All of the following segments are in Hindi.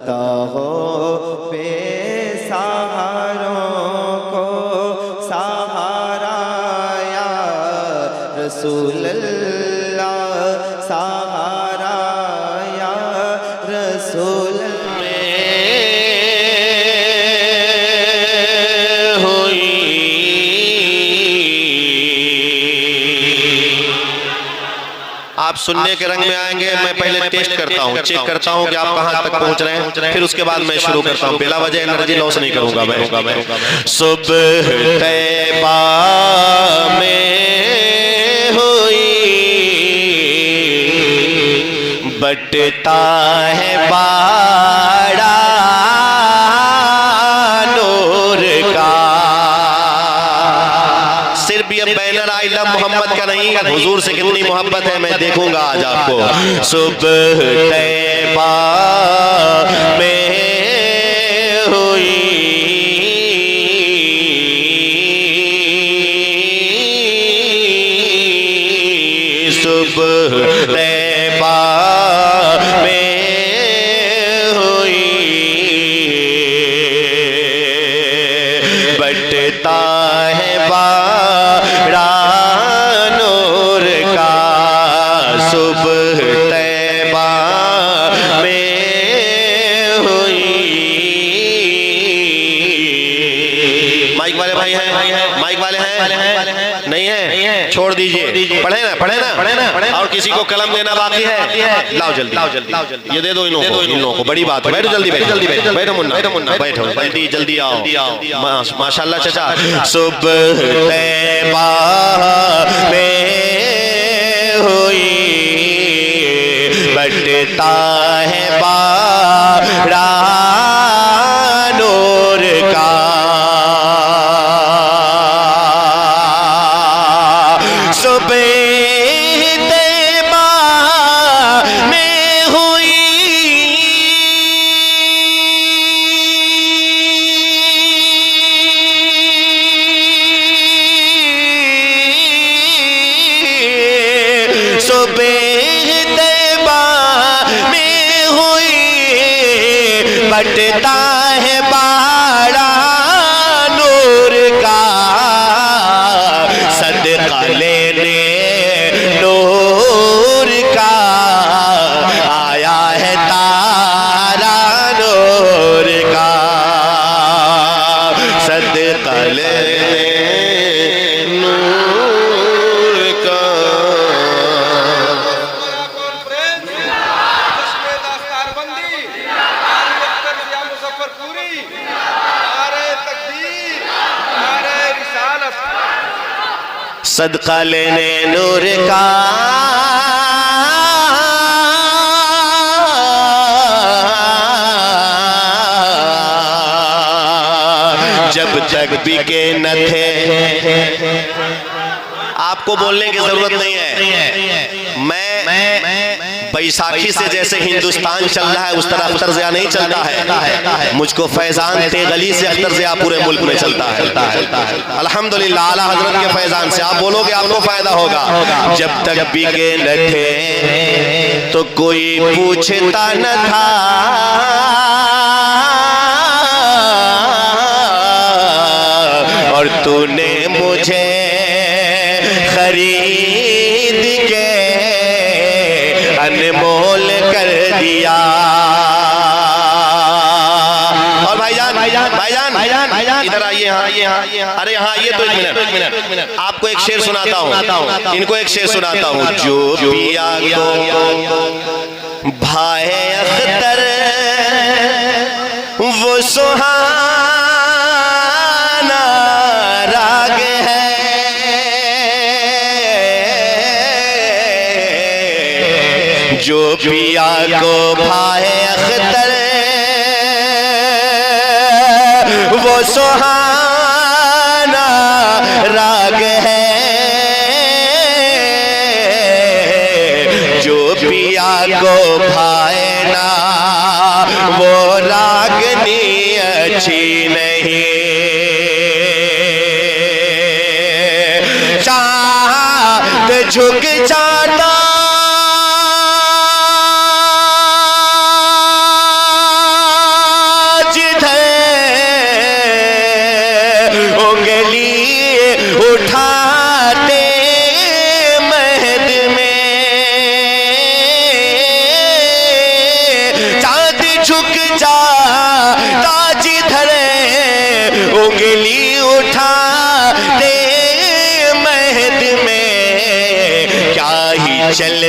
हो बेसहारों को सहारा या रसूल अल्लाह, सहारा या रसूल आप सुनने के रंग में आएंगे। मैं पहले टेस्ट करता हूँ, चेक करता हूँ कि आप कहाँ तक पहुँच रहे हैं, फिर उसके बाद मैं शुरू करता हूँ। बिला वजह एनर्जी लॉस नहीं करूँगा मैं। सुबह तैबा में हुई, बटता है बाड़ा नूर का। सिर्फ ये बैनर आई लव मोहम्मद का नहीं, हुजूर से कितनी मोहब्बत है मैं देखूंगा आज आपको। सुबह तैबा में हुई, सुबह तैबा में हुई, बटता है बाड़ा नूर का। सुबह तैबा में हुई। माइक वाले भाई हैं, माइक वाले हैं नहीं है, छोड़ दीजिए। पढ़े ना और किसी को कलम देना बाकी है, लाओ जल्दी ये दे दो इन लोगों को। बड़ी बात है, बैठो जल्दी बैठो मुन्ना बैठो जल्दी आओ। माशाल्लाह चाचा। सुबह तैबा में हुई, बटता है बाड़ा नूर का। सुबह तैबा में हुई, सुबह तैबा में हुई, बटता है बाड़ा नूर का। सदका लेने नूर का आया है तारा नूर का। सदका लेने नूर का। सदका लेने नूर का, जब तक बिके न थे। आपको बोलने की जरूरत नहीं है। मैं बैसाखी से जैसे हिंदुस्तान चल रहा है उस तरह अख्तर ज़िया नहीं चलता है। मुझको फैजान थे गली से अख्तर ज़िया पूरे मुल्क में चलता है। अल्हम्दुलिल्लाह आला हजरत के फैजान से आप बोलोगे आपको फायदा होगा। जब तक बिके न थे तो कोई पूछता न था, और तूने मुझे खरीद के अनमोल कर दिया। और भाईजान इधर आइए। अरे यहाँ आइए तो एक मिनट आपको एक शेर सुनाता हूँ, इनको एक शेर सुनाता हूँ। जो पिया को भाई अख्तर वो सुहाना राग है, जो पिया को भाई अख्तर वो सुहाना राग है, जो पिया को भाई ना वो रागनी अच्छी नहीं। चाँद झुक जाता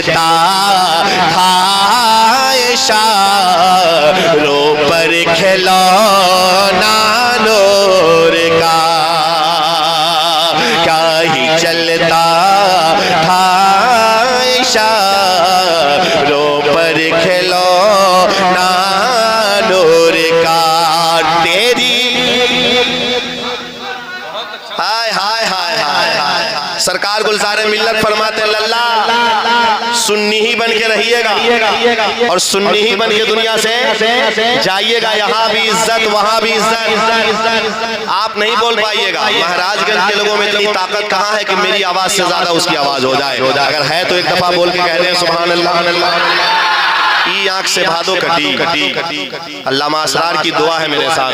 चलता था इशारों पर खिलौना नूर का, क्या ही चलता था इशारों पर खिलौना नूर का। तेरी हाय हाय हाय हाय हाय सरकार गुलज़ारे मिल्लत फरमाते लल्ला सुन्नी ही बन के रहिएगा और सुन्नी ही बन के दुनिया से जाइएगा। यहाँ भी इज्जत वहाँ भी इज्जत, आप नहीं बोल पाइएगा। महाराजगंज के लोगों में इतनी ताकत कहाँ है कि मेरी आवाज से ज्यादा उसकी आवाज हो जाए। अगर है तो एक दफा बोल के कह दें सुभान अल्लाह। ई आंख से भादो कटी। अल्लामा असरार की दुआ है मेरे साथ।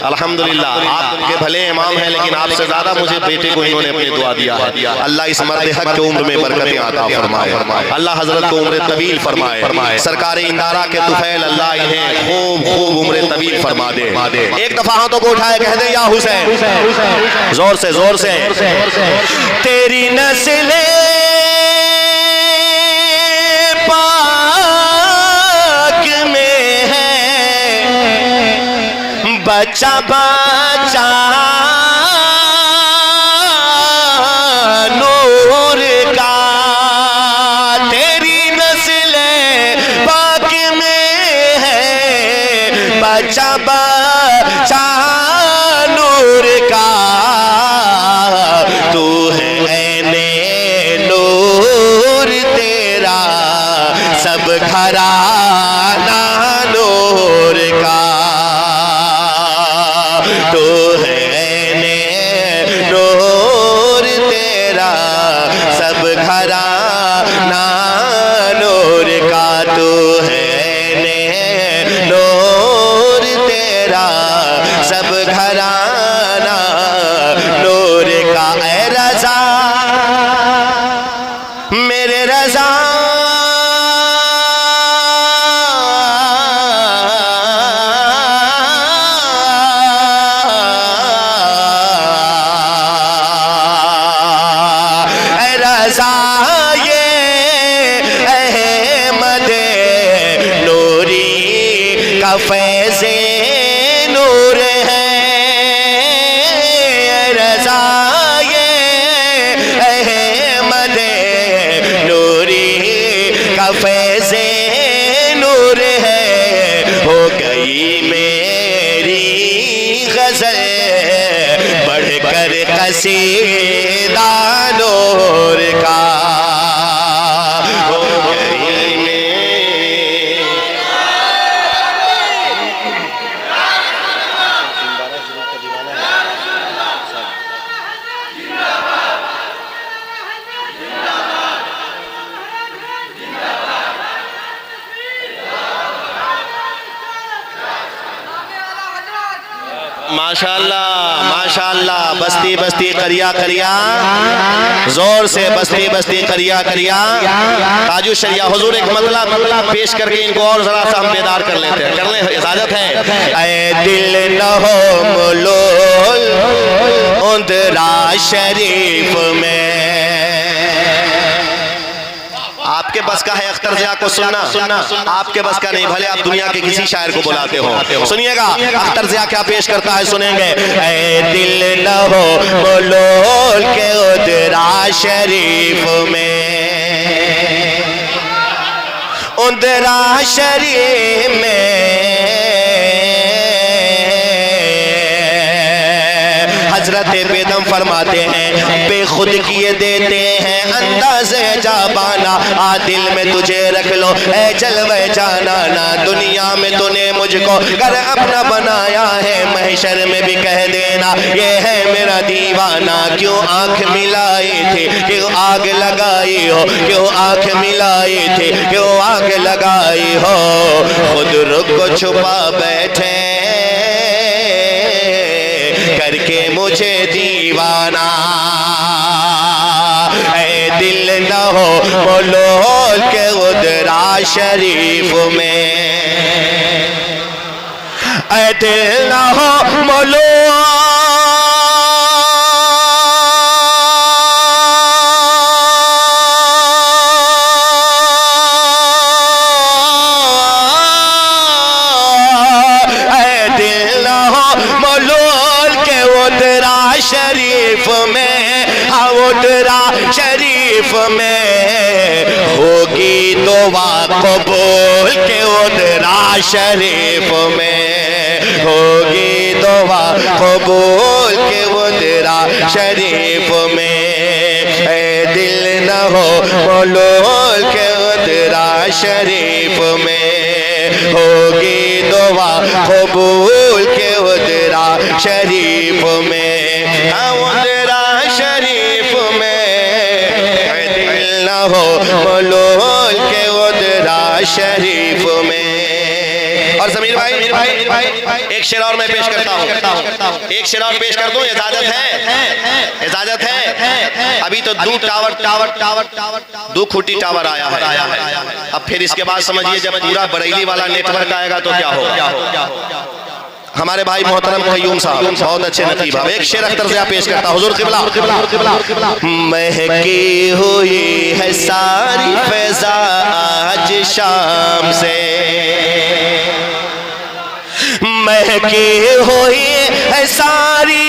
अल्हम्दुलिल्लाह आप उनके भले इमाम हैं, लेकिन आपसे ज्यादा मुझे बेटे को इन्होंने अपनी दुआ दिया है। अल्लाह इस मर्द हक की उम्र में बरकतें अता फरमाए, अल्लाह हजरत को उम्र तवील फरमाए। सरकार इंदारा के तुफैल अल्लाह इन्हें खूब खूब उम्र तवील फरमा दे। एक दफा हाथों को उठाए कह दे या हुसैन, जोर से जोर से। तेरी नस्लें बच्चा बच्चा नूर का, तेरी नस्ल पाक में है बच्चा बच्चा नूर का। तू है ऐने नूर तेरा सब घराना नूर का। तो है ने नूर तेरा सब घराना नूर का। तो है ने नूर तेरा सब घराना नूर का। ऐ रज़ा मेरे रज़ा फैज़े नूर है रज़ा ये अहमद नूरी का फैज़े नूर है। हो गई मेरी गज़ल बढ़कर कसीदा नूर का। माशाअल्लाह माशाअल्लाह। बस्ती बस्ती करिया करिया जोर से बस्ती बस्ती करिया करिया। ताजु शरिया हुजूर एक मतला पेश करके इनको और जरा सा हम बेदार कर लेते हैं। कर ले इजाजत है। ऐ दिल न हो मुलोल उंदरा शरीफ में, आपके बस का है अख्तर ज़िया को सुनना, आपके बस का नहीं। भले आप दुनिया के किसी शायर को बुलाते हो। सुनिएगा अख्तर ज़िया क्या पेश करता है, सुनेंगे। ऐ दिल न हो मुलोल के उदरा शरीफ में, उदरा शरीफ में हजरत बेदम फरमाते हैं बेखुद किए देते हैं अंदाज़े जाबाना। आदिल में तुझे रख लो ऐ जलवे जाना ना। दुनिया में तूने मुझको घर अपना बनाया है, महशर में भी कह देना ये है मेरा दीवाना। क्यों आंख मिलाई थी, क्यों आग लगाई हो, क्यों आंख मिलाई थी, क्यों आग लगाई हो। खुद रुख को छुपा बैठे करके मुझे दीवाना। ऐ दिल न हो मुलोल के उदरा शरीफ में, ऐ दिल न हो उतरा शरीफ में, हाँ उतरा शरीफ में होगी दुआ कबूल के उतरा शरीफ में, होगी दुआ कबूल के उतरा शरीफ में। ऐ दिल न हो मलूल के उतरा शरीफ में, होगी दुआ कबूल के उतरा शरीफ में, हाँ उतरा शरीफ में। ऐ दिल न हो मलूल के उतरा शरीफ में। और समीर भाई एक शेर और मैं पेश करता हूँ, एक शेर और पेश कर दूं, इजाजत है? इजाजत है? अभी तो दो खूटी टावर आया है, अब फिर इसके बाद समझिए जब पूरा बरेली वाला नेटवर्क आएगा तो क्या होगा। हमारे भाई मोहतरम कयूम साहब बहुत अच्छे नतीब। एक शेर अख्तर से पेश करता हूं, हुजूर क़िबला। महकी हुई है सारी फ़िज़ा आज शाम से, महकी हुई है सारी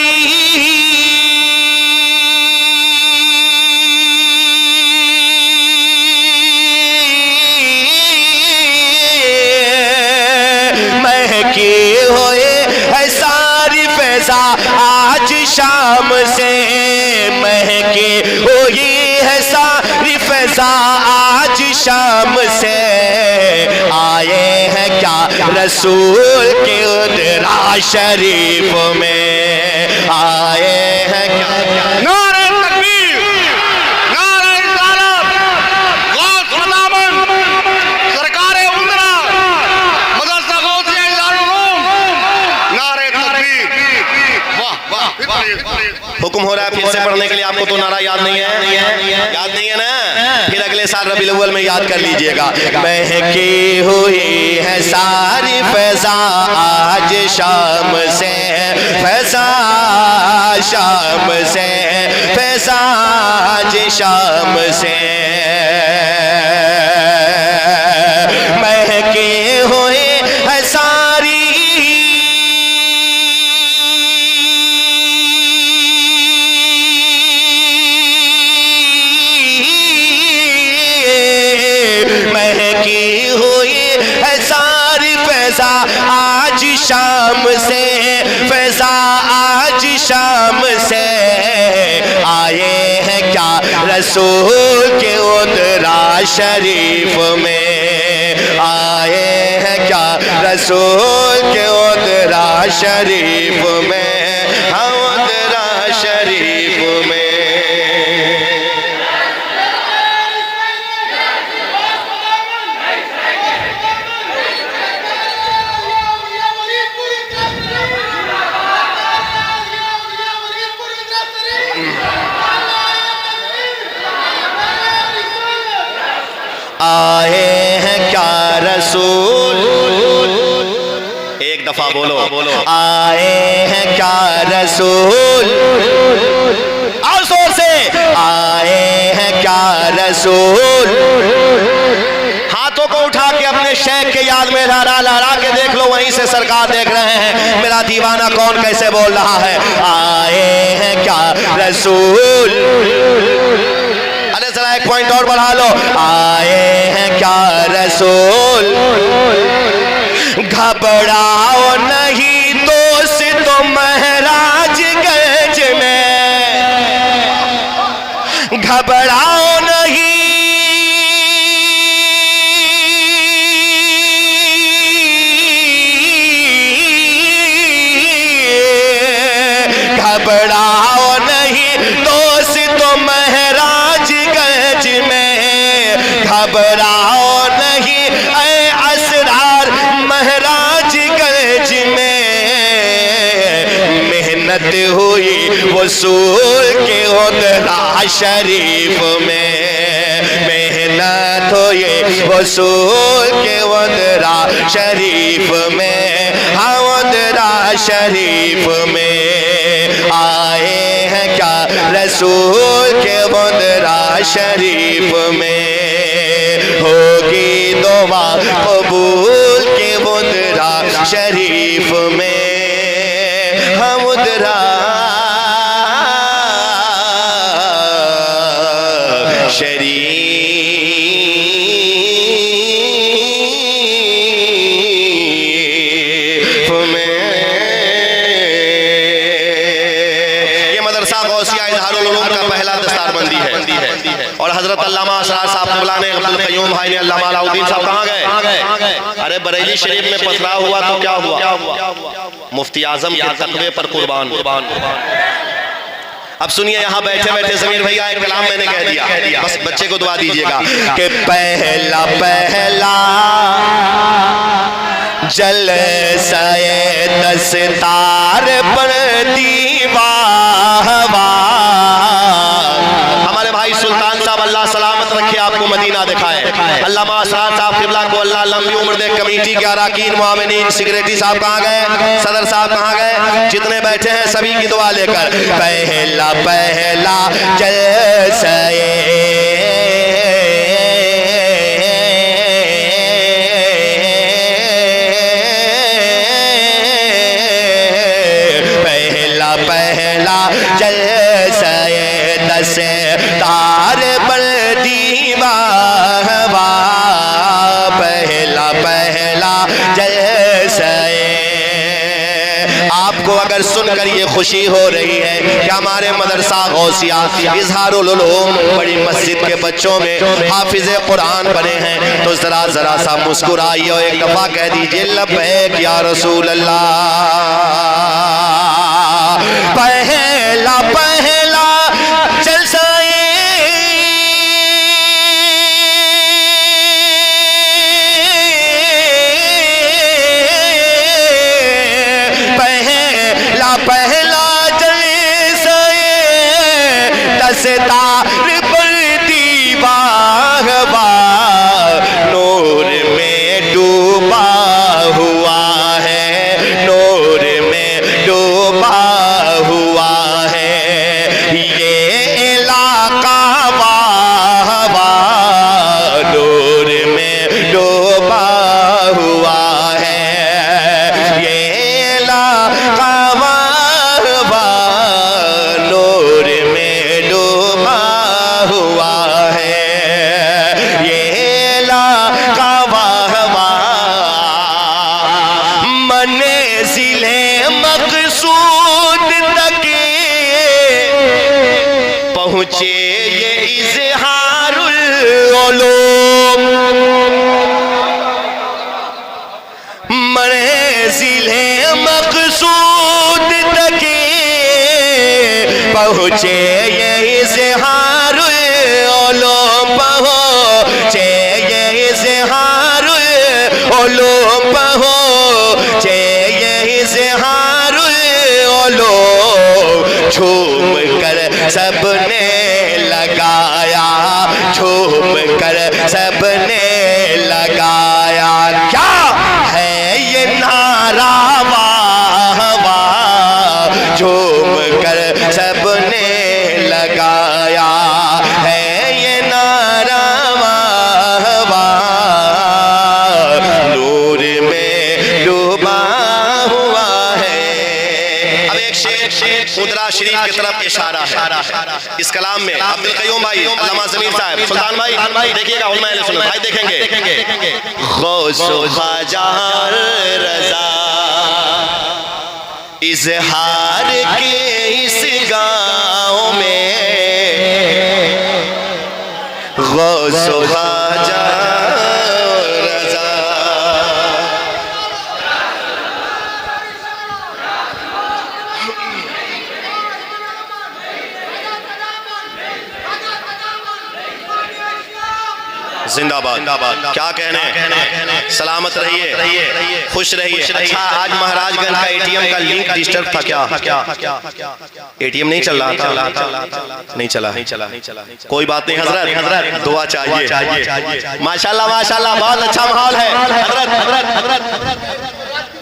आज शाम से, महके हुई है सारी फ़िज़ा आज शाम से। आए हैं क्या रसूल के उतरा शरीफ में, आए हैं क्या। नारे तकबीर, नारे रिसालत, गौस मदामन, सरकारे उमरा, मदरसा गौसिया दारुल उलूम, नारे तकबीर। हुक्म हो रहा है फिर से पढ़ने के लिए। आपको तो नारा याद नहीं है? याद नहीं है ना? फिर अगले साल रबीउल अव्वल में याद कर लीजिएगा। महकी हुई है सारी फ़िज़ा आज शाम से, फ़िज़ा शाम से, फ़िज़ा आज शाम से। महकी हुई है सारी आज शाम से, फ़िज़ा आज शाम से। आए हैं क्या रसूल के उतरा शरीफ में, आए हैं क्या रसूल के उतरा शरीफ में, हाँ उतरा शरीफ में। आए हैं क्या रसूल, एक दफा बोलो, आए हैं क्या रसूल, और जोर से आए हैं क्या रसूल। हाथों को उठा के अपने शेख के याद में लहरा लहरा के देख लो, वहीं से सरकार देख रहे हैं मेरा दीवाना कौन कैसे बोल रहा है। आए हैं क्या रसूल, जरा एक पॉइंट और बढ़ा लो। आए हैं क्या रसूल, घबराओ नहीं दोस्त महाराजगंज में, घबराओ नहीं, घबराओ नहीं दोस्त महाराजगंज में, घबराओ नहीं ऐ असरार महाराजगंज में। मेहनत हुई वसूल के उतरा शरीफ में, मेहनत हुई वसूल के उतरा शरीफ में, हाँ उतरा शरीफ में। आए हैं क्या रसूल के उतरा शरीफ में, होगी दुआ कबूल के उतरा शरीफ में, हम उतरा शरीफ में। ये मदरसा गौसिया इजहारुल उलूम का पहला दस्तारबंदी है। और हजरत अल्लामा असरार साहब क़िबला ने, अब्दुल क़य्यूम भाई ने, अल्लामा अलाउद्दीन साहब कहाँ गए? अरे बरेली शरीफ में पथराव हुआ तो क्या हुआ? मुफ्ती आजम के तकवे पर कुर्बान। अब सुनिए, यहाँ बैठे बैठे ज़मीर भैया एक कलाम मैंने कह दिया, बस बच्चे को दुआ दीजिएगा कि पहला पहला जलसाए दस्तार पर दीवार। हमारे भाई सुल्तान साहब अल्लाह सलामत रखे, आपको मदीना दिखाए। अल्लामा असरार साहब क़िबला को अल्लाह लंबी उम्र दे। कमेटी के अराकीन, मुआमिनीन, सेक्रेटरी साहब कहाँ गए? सदर साहब कहाँ गए? जितने बैठे हैं सभी की दुआ लेकर पहला पहला जलसाए पहला जलसाए दस्तार पर दीवार। पहला पहला जलसाए। आपको अगर सुनकर ये खुशी हो रही है कि हमारे मदरसा गौसिया इजहारुल उलूम बड़ी मस्जिद के बच्चों में हाफिज कुरान बने हैं, तो जरा जरा सा मुस्कुराइए और एक दफा कह दीजिए लब्बैक या रसूल अल्लाह। पहला पहला जलसाए पहला पहला जलसाए दस्तार पर दीवार। नूर में डूबा हुआ है, नूर में डूबा हुआ है ये इलाका। नूर में डूबा हुआ है ये इलाका। नूर में डूबा हुआ है ये इलाका। मंज़िले मक़सूद तक पहुँचे ये इज़हारुल उलूम। मंज़िले मक़सूद तक पहुँचे ये इज़हारुल उलूम। पहुँचे ये इज़हारुल उलूम। पहुँचे ये इज़हारुल उलूम। झूम कर सबने लगाया, झूम कर सबने लगाया। क्या है ये नारा? वाह वाह। झूम कर सबने लगाया है ये नारा। वाह वाह। नूर में डूबा हुआ है। अब एक शेर मुद्रा शरीफ की तरफ इशारा है इस कलाम में। अब्दुल क़य्यूम भाई, अल्लामा ज़मीर साहब, सुल्तान भाई देखिएगा, उलमाए सुनो भाई देखेंगे। गौसो ख्वाजा रज़ा इज़हार के इस गाँव में। गौसो ख्वाजा रज़ा जिंदाबाद। क्या कहने, सलामत रहिए, खुश रहिए। अच्छा, आज महाराजगंज का एटीएम का लिंक डिस्टर्ब था क्या? एटीएम नहीं चल रहा था? नहीं चला। कोई बात नहीं हजरत, दुआ चाहिए। माशाल्लाह माशाल्लाह, बहुत अच्छा माहौल है हजरत।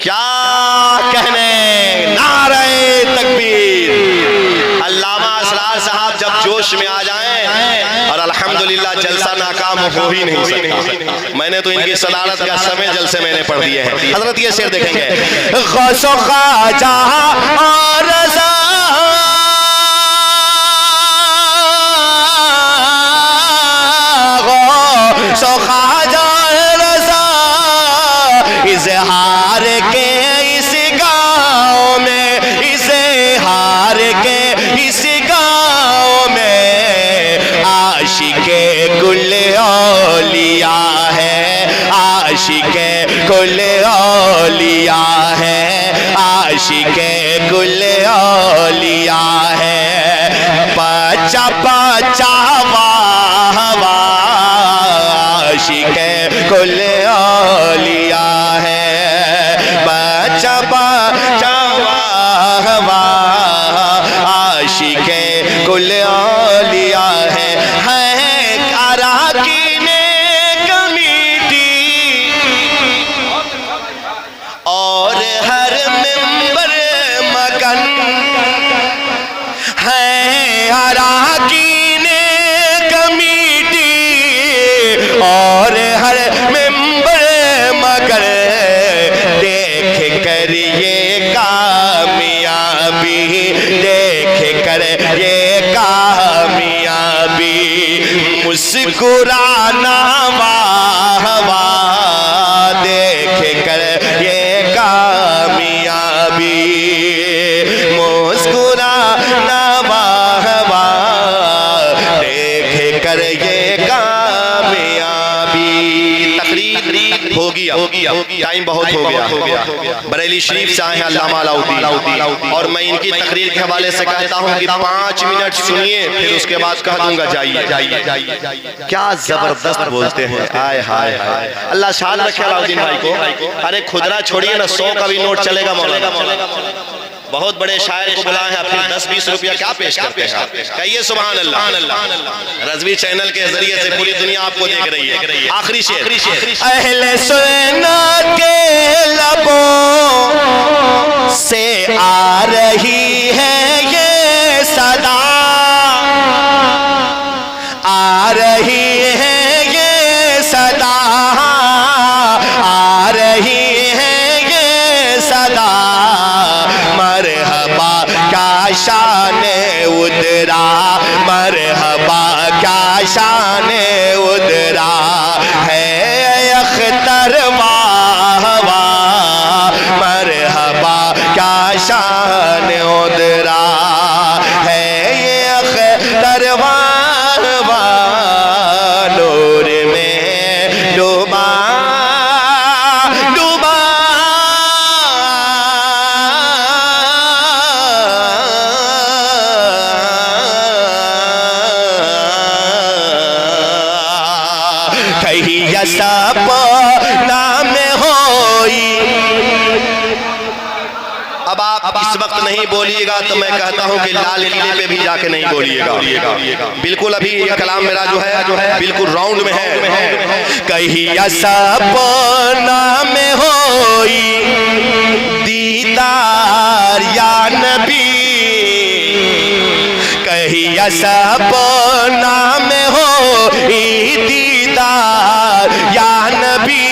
क्या कहने, नारे तकबीर। अल्लामा असरार साहब जब जोश में आ जाएं, और अल्हम्दुलिल्लाह जलसा नाकाम हो ही नहीं सकता। मैंने तो इनकी सदारत का समय जलसे मैंने पढ़ दिए हैं। हजरत ये शेर देखेंगे। गौसो ख्वाजा रज़ा गौसो ख्वाजा रज़ा इज़हार के इस आशिके कुल औलिया है। बच्चा बच्चा वाह वाह आशिके कुल औलिया है। बच्चा बच्चा वाह वाह आशिके कुल औलिया है। अराकीने कमीटी और हर मेंबर मगन है। अराकीने कमीटी और हर मेंबर मगर देख कर ये कामयाबी, देख कर ये कामयाबी। मुस्कुराना वाह वाह देख कर ये कामयाबी। मुस्कुराना वाह वाह देख कर ये कामयाबी। तकरीर हो गया, टाइम बहुत हो गया। बरेली शरीफ से आए हैं अल्लामा अलाउद्दीन, और मैं इनकी तकरीर के हवाले से कहता हूँ कि 5 मिनट सुनिए, फिर उसके बाद कह दूंगा जाइए। क्या जबरदस्त बोलते हैं, आय हाय हाय। अल्लाह शान रखे अलाउद्दीन भाई को। अरे खुदरा छोड़िए ना, 100 का भी नोट चलेगा मौलाना। बहुत बड़े शायर को बुलाए हैं, फिर 10-20 रुपया क्या पेश करते हैं? कहिए सुभान अल्लाह। रज़वी चैनल के जरिए से पूरी दुनिया आपको देख रही है। आखिरी शेर। अहले सुन्नत के लबों से आ रही है ये सदा, आ रही है ये सदा, आ रही है ये सदा। मरहबा क्या शान उतरा, मरहबा क्या शान उतरा है। अख्तर वाह वाह मरहबा क्या शान उतरा है। ये अख्तर वाह वाह नूर में डूबा डूबा। कहीं सपना में होई। अब आप इस वक्त नहीं बोलिएगा तो मैं कहता हूं कि लाल किले पे भी जाके नहीं बोलिएगा। बिल्कुल अभी ये कलाम मेरा जो है बिल्कुल राउंड में है। कहीं सपना में होई दीदार या नबी, कहीं सपना में होई दीदार या नबी।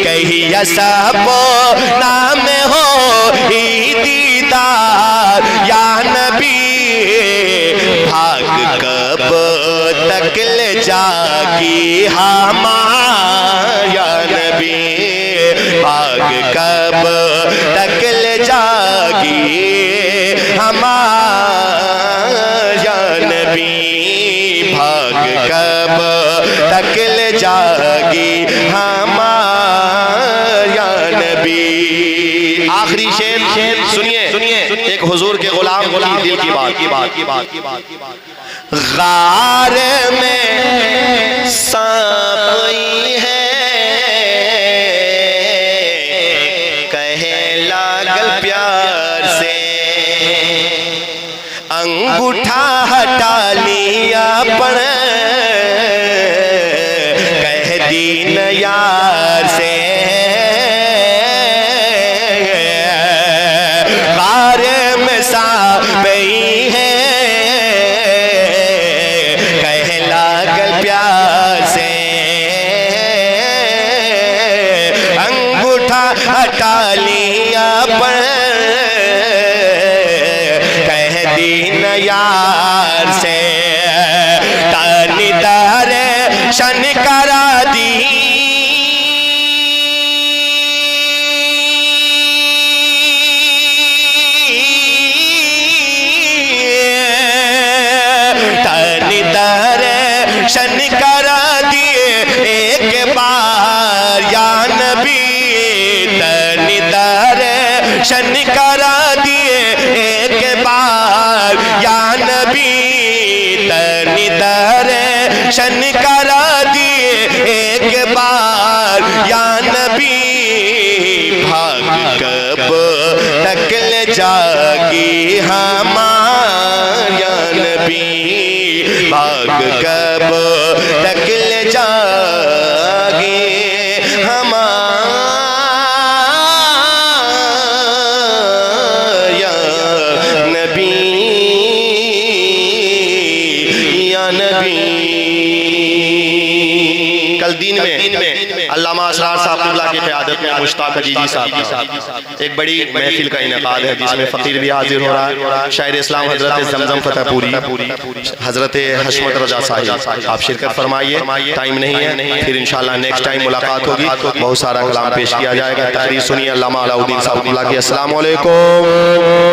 कहीं सपना में होई दीदार या नबी। भाग कब तक ले जागी हमारा नबी, भाग कब तक ले जागी हमारा नबी। भाग कब तक ले जागी हमारा नबी। आखिरी शेर सुनिए, एक हुजूर के गुलाम की दिल की बात। गार में सांप है, कहे लागल प्यार से। अंगूठा हटा लिया पर कह दीन यार से। बारे में सांपई है, कह लागल प्यार से। अंगूठा हटा लिया पर कह दीन यार से। तानी दर्शन करा दी, तानी दर्शन करा दिए एक बार या नबी। तानी शन करा दिए एक बार या नबी तनी दर्शन करा दिए एक बार या नबी भाग कब तक ले जागी हमारा नबी भाग कब तक ले जागी हमारा नबी या नबी। कल दिन में अल्लामा असरार साहब क़िबला की क़यादत में मुश्ताक अजीजी साहब एक बड़ी महफिल का इनेकाद है जिसमें फ़कीर भी हाजिर हो रहा है। शायर इस्लाम हज़रत ज़मज़म फ़तेहपुरी हज़रत हशमत रज़ा साहिब आप शिरकत फरमाइए। टाइम नहीं है, फिर इंशाअल्लाह नेक्स्ट टाइम मुलाकात होगी। बहुत सारा कलाम पेश किया जाएगा। तकरीर सुनिए अल्लामा अलाउद्दीन साहब क़िबला की। अस्सलामु अलैकुम।